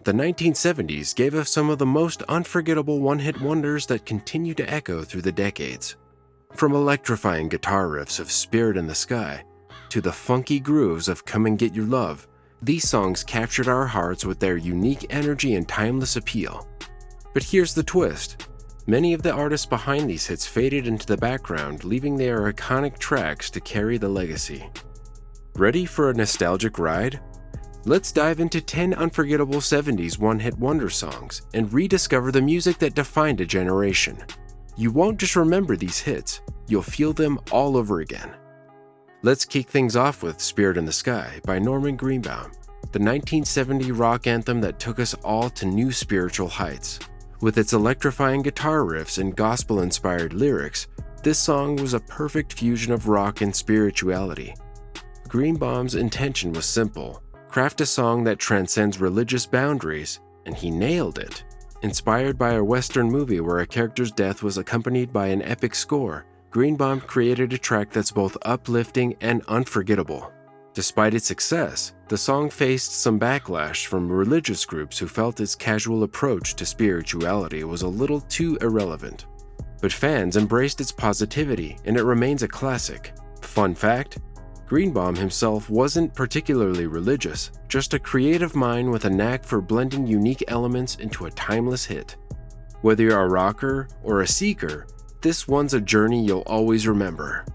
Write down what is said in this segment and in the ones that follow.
the 1970s gave us some of the most unforgettable one-hit wonders that continue to echo through the decades. From electrifying guitar riffs of Spirit in the Sky to the funky grooves of Come and Get Your Love, these songs captured our hearts with their unique energy and timeless appeal. But here's the twist. Many of the artists behind these hits faded into the background, leaving their iconic tracks to carry the legacy. Ready for a nostalgic ride? Let's dive into 10 unforgettable 70s one-hit wonder songs and rediscover the music that defined a generation. You won't just remember these hits, you'll feel them all over again. Let's kick things off with Spirit in the Sky by Norman Greenbaum, the 1970 rock anthem that took us all to new spiritual heights. With its electrifying guitar riffs and gospel-inspired lyrics, this song was a perfect fusion of rock and spirituality. Greenbaum's intention was simple: craft a song that transcends religious boundaries, and he nailed it. Inspired by a Western movie where a character's death was accompanied by an epic score, Greenbaum created a track that's both uplifting and unforgettable. Despite its success, the song faced some backlash from religious groups who felt its casual approach to spirituality was a little too irrelevant. But fans embraced its positivity, and it remains a classic. Fun fact: Greenbaum himself wasn't particularly religious, just a creative mind with a knack for blending unique elements into a timeless hit. Whether you're a rocker or a seeker, this one's a journey you'll always remember.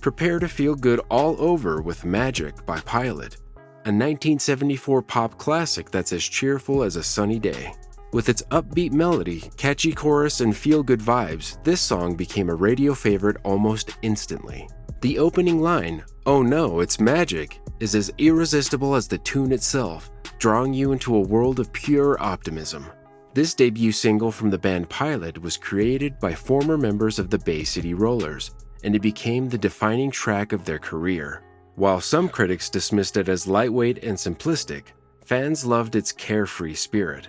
Prepare to feel good all over with Magic by Pilot, a 1974 pop classic that's as cheerful as a sunny day. With its upbeat melody, catchy chorus, and feel-good vibes, this song became a radio favorite almost instantly. The opening line, "Oh no, it's magic," is as irresistible as the tune itself, drawing you into a world of pure optimism. This debut single from the band Pilot was created by former members of the Bay City Rollers, and it became the defining track of their career. While some critics dismissed it as lightweight and simplistic, fans loved its carefree spirit.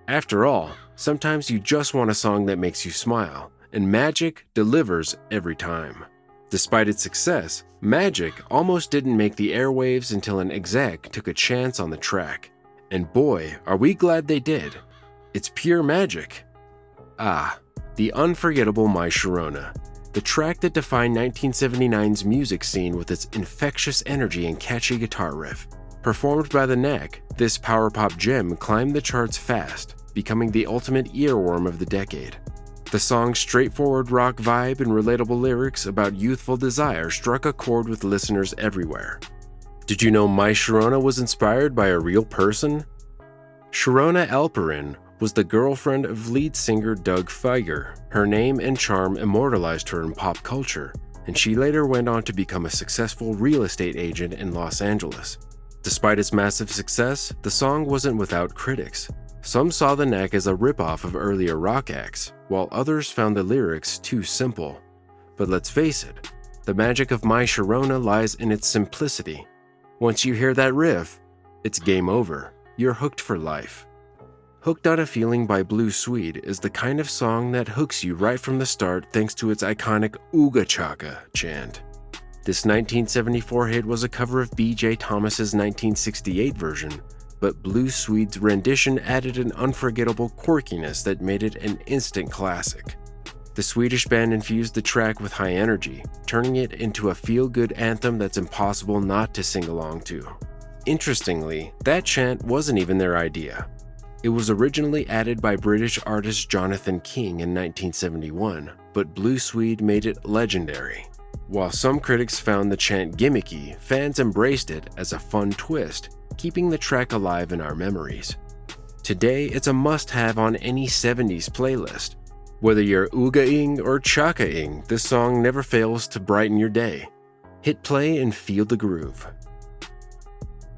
After all, sometimes you just want a song that makes you smile, and Magic delivers every time. Despite its success, Magic almost didn't make the airwaves until an exec took a chance on the track. And boy, are we glad they did. It's pure magic. The unforgettable My Sharona, the track that defined 1979's music scene with its infectious energy and catchy guitar riff. Performed by the Knack, this power pop gem climbed the charts fast, becoming the ultimate earworm of the decade. The song's straightforward rock vibe and relatable lyrics about youthful desire struck a chord with listeners everywhere. Did you know My Sharona was inspired by a real person? Sharona Alperin was the girlfriend of lead singer Doug Fieger. Her name and charm immortalized her in pop culture, and she later went on to become a successful real estate agent in Los Angeles. Despite its massive success, the song wasn't without critics. Some saw the Knack as a ripoff of earlier rock acts, while others found the lyrics too simple. But let's face it, the magic of My Sharona lies in its simplicity. Once you hear that riff, it's game over. You're hooked for life. Hooked on a Feeling by Blue Swede is the kind of song that hooks you right from the start thanks to its iconic Ooga Chaka chant. This 1974 hit was a cover of B.J. Thomas's 1968 version, but Blue Swede's rendition added an unforgettable quirkiness that made it an instant classic. The Swedish band infused the track with high energy, turning it into a feel-good anthem that's impossible not to sing along to. Interestingly, that chant wasn't even their idea. It was originally added by British artist Jonathan King in 1971, but Blue Swede made it legendary. While some critics found the chant gimmicky, fans embraced it as a fun twist, keeping the track alive in our memories. Today, it's a must-have on any 70s playlist. Whether you're ooga-ing or chaka-ing, this song never fails to brighten your day. Hit play and feel the groove.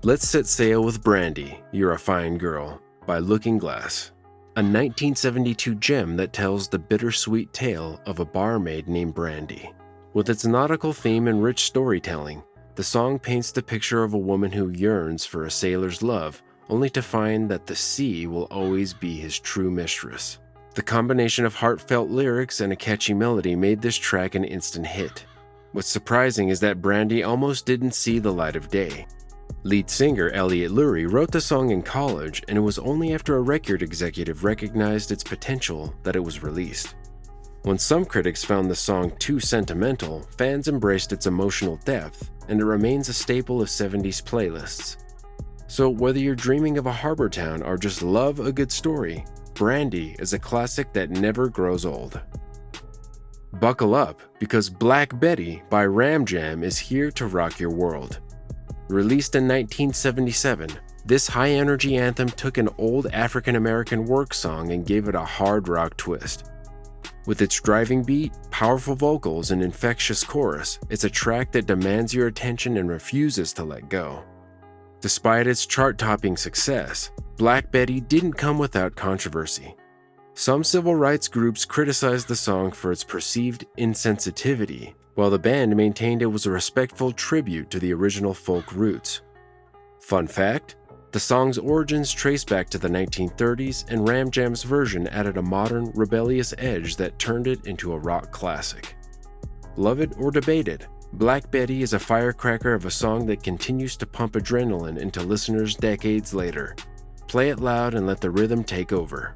Let's set sail with Brandy, You're a Fine Girl, by Looking Glass, a 1972 gem that tells the bittersweet tale of a barmaid named Brandy. With its nautical theme and rich storytelling, the song paints the picture of a woman who yearns for a sailor's love, only to find that the sea will always be his true mistress. The combination of heartfelt lyrics and a catchy melody made this track an instant hit. What's surprising is that Brandy almost didn't see the light of day. Lead singer Elliot Lurie wrote the song in college, and it was only after a record executive recognized its potential that it was released. When some critics found the song too sentimental, fans embraced its emotional depth, and it remains a staple of 70s playlists. So whether you're dreaming of a harbor town or just love a good story, Brandy is a classic that never grows old. Buckle up, because Black Betty by Ram Jam is here to rock your world. Released in 1977, this high-energy anthem took an old African-American work song and gave it a hard rock twist. With its driving beat, powerful vocals, and infectious chorus, it's a track that demands your attention and refuses to let go. Despite its chart-topping success, Black Betty didn't come without controversy. Some civil rights groups criticized the song for its perceived insensitivity, while the band maintained it was a respectful tribute to the original folk roots. Fun fact: the song's origins trace back to the 1930s, and Ram Jam's version added a modern, rebellious edge that turned it into a rock classic. Love it or debate it, Black Betty is a firecracker of a song that continues to pump adrenaline into listeners decades later. Play it loud and let the rhythm take over.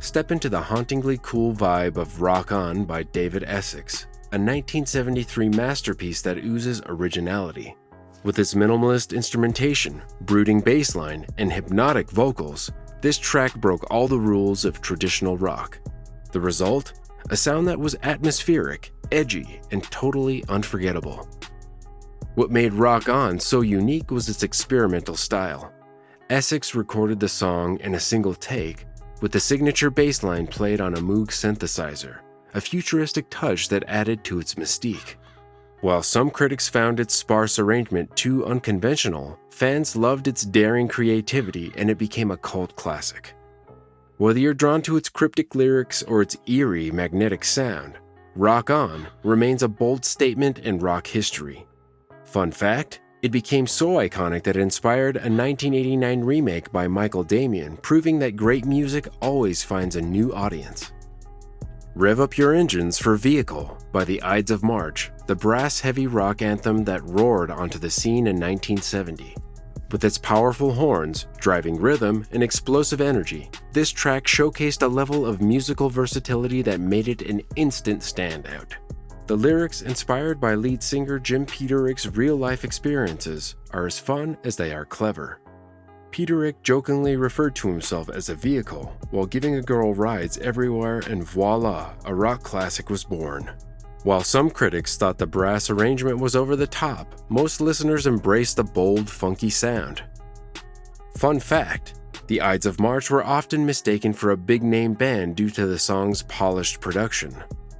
Step into the hauntingly cool vibe of Rock On by David Essex, a 1973 masterpiece that oozes originality. With its minimalist instrumentation, brooding bass line, and hypnotic vocals, this track broke all the rules of traditional rock. The result? A sound that was atmospheric, edgy, and totally unforgettable. What made Rock On so unique was its experimental style. Essex recorded the song in a single take, with the signature bass line played on a Moog synthesizer, a futuristic touch that added to its mystique. While some critics found its sparse arrangement too unconventional, fans loved its daring creativity, and it became a cult classic. Whether you're drawn to its cryptic lyrics or its eerie, magnetic sound, Rock On remains a bold statement in rock history. Fun fact: it became so iconic that it inspired a 1989 remake by Michael Damian, proving that great music always finds a new audience. Rev up your engines for Vehicle by the Ides of March, the brass-heavy rock anthem that roared onto the scene in 1970. With its powerful horns, driving rhythm, and explosive energy, this track showcased a level of musical versatility that made it an instant standout. The lyrics, inspired by lead singer Jim Peterick's real-life experiences, are as fun as they are clever. Peterick jokingly referred to himself as a vehicle while giving a girl rides everywhere, and voila, a rock classic was born. While some critics thought the brass arrangement was over the top, most listeners embraced the bold, funky sound. Fun fact: the Ides of March were often mistaken for a big-name band due to the song's polished production,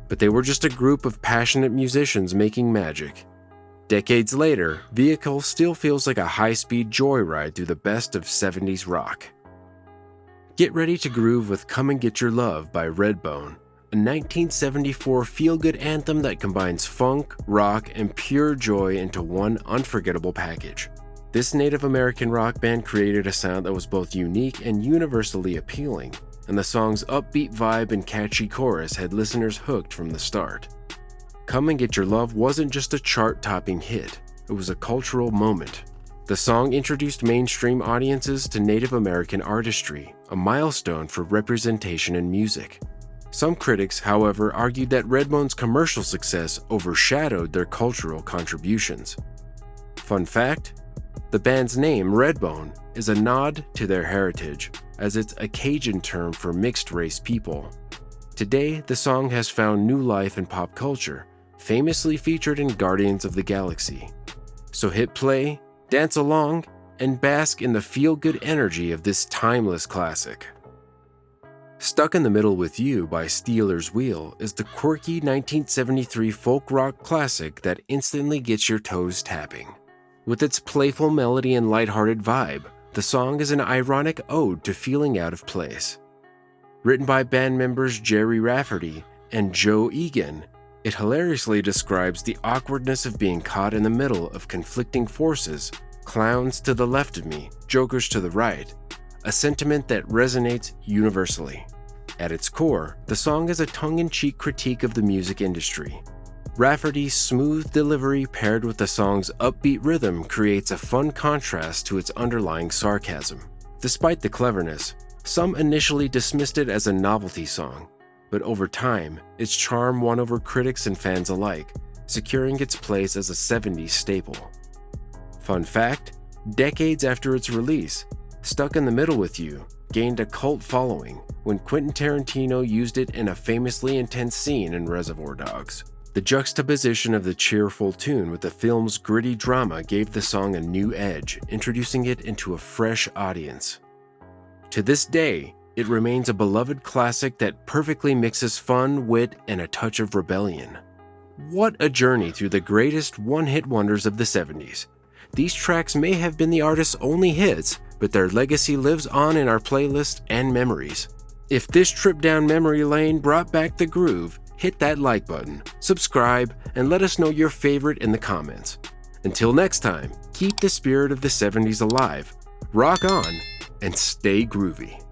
but they were just a group of passionate musicians making magic. Decades later, Vehicle still feels like a high-speed joyride through the best of 70s rock. Get ready to groove with Come and Get Your Love by Redbone, a 1974 feel-good anthem that combines funk, rock, and pure joy into one unforgettable package. This Native American rock band created a sound that was both unique and universally appealing, and the song's upbeat vibe and catchy chorus had listeners hooked from the start. Come and Get Your Love wasn't just a chart-topping hit, it was a cultural moment. The song introduced mainstream audiences to Native American artistry, a milestone for representation in music. Some critics, however, argued that Redbone's commercial success overshadowed their cultural contributions. Fun fact: the band's name, Redbone, is a nod to their heritage, as it's a Cajun term for mixed-race people. Today, the song has found new life in pop culture, famously featured in Guardians of the Galaxy. So hit play, dance along, and bask in the feel-good energy of this timeless classic. Stuck in the Middle with You by Stealers Wheel is the quirky 1973 folk rock classic that instantly gets your toes tapping. With its playful melody and lighthearted vibe, the song is an ironic ode to feeling out of place. Written by band members Jerry Rafferty and Joe Egan, it hilariously describes the awkwardness of being caught in the middle of conflicting forces, clowns to the left of me, jokers to the right, a sentiment that resonates universally. At its core, the song is a tongue-in-cheek critique of the music industry. Rafferty's smooth delivery paired with the song's upbeat rhythm creates a fun contrast to its underlying sarcasm. Despite the cleverness, some initially dismissed it as a novelty song, but over time, its charm won over critics and fans alike, securing its place as a 70s staple. Fun fact, decades after its release, Stuck in the Middle with You gained a cult following when Quentin Tarantino used it in a famously intense scene in Reservoir Dogs. The juxtaposition of the cheerful tune with the film's gritty drama gave the song a new edge, introducing it into a fresh audience. To this day, it remains a beloved classic that perfectly mixes fun, wit, and a touch of rebellion. What a journey through the greatest one-hit wonders of the 70s. These tracks may have been the artist's only hits, but their legacy lives on in our playlists and memories. If this trip down memory lane brought back the groove, hit that like button, subscribe, and let us know your favorite in the comments. Until next time, keep the spirit of the 70s alive, rock on, and stay groovy.